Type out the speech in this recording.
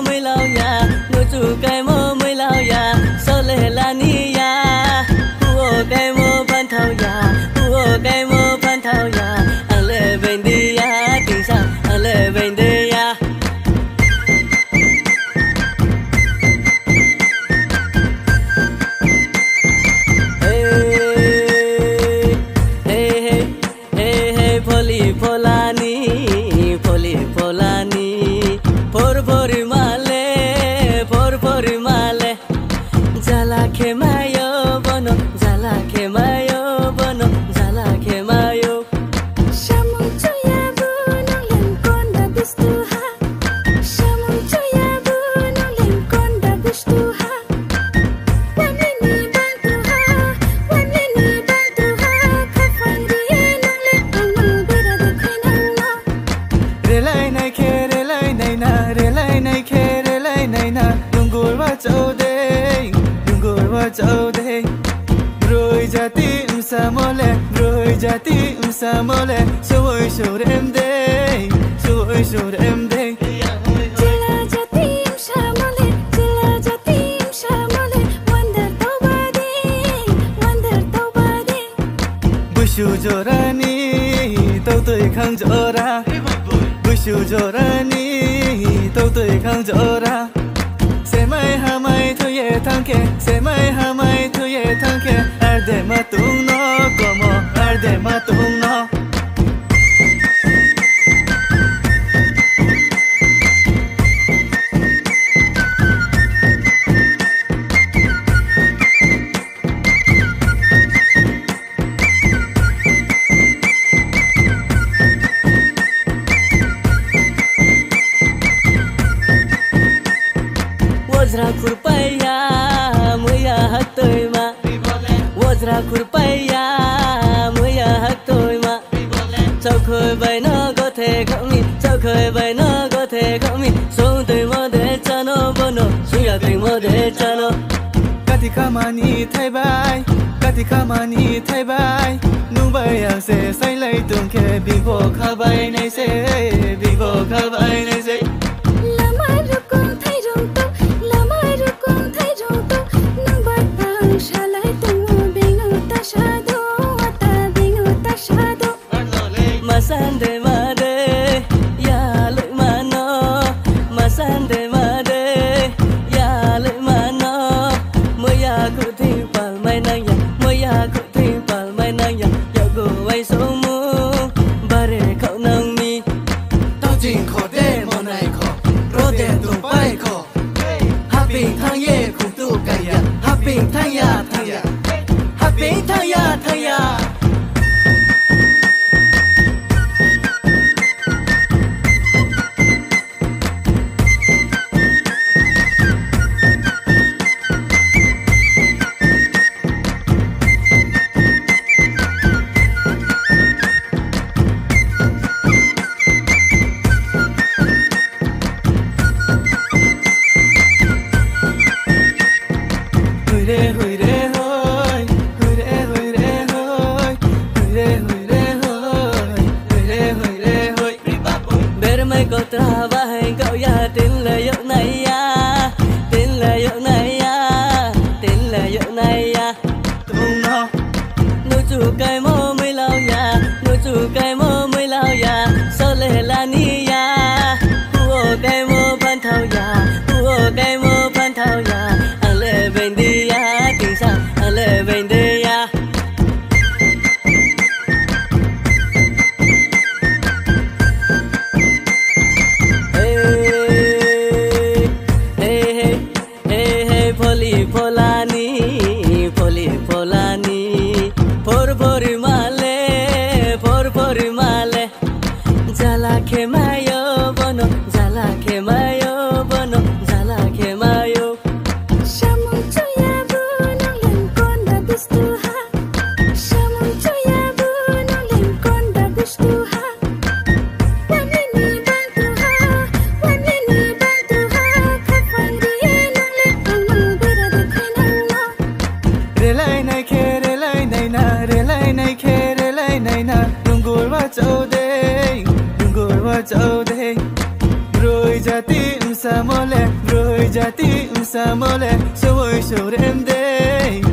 mới lao ya ngồi chủ cái mô mới lao ya sao lệ là ni ya cái mô phan thao ya cái mô phan thao ya anh lệ bên đi ya tình sao anh lệ bên đi ya Samole, so em day, so em day. Jila jatim shamole, wonder tobadi. Bushu jorani, tao tươi khang jora. Bushu jorani, tao tươi khang jora. Se mai ha mai thu ye thang ke, se mai ha mai thu ye thang ke. Arde ma tung no como, arde ma tung no. Wajra kurpaya muya hatoi ma Wajra kurpaya muya hatoi ma Chau khơi bay nó có thể không mi Chau khơi bay nó có thể không mi Sống tình mơ để cho nó bono Sống ya tình mơ để cho nó Kati kamani thay bay Kati kamani thay bay Nung bay ang se say lay tung ke Bing vô khá bay này se Bing vô khá bay này se Masande made ya lợi mà nó Masande made ya lợi mà nó mới ya cứ thi vào mai nang ya mới ya cứ thi vào mai nang ya ya go ai số mu bare khẩu nang mi Tao chỉnh khó đê mà mole, broi jati samole, soi sorem de.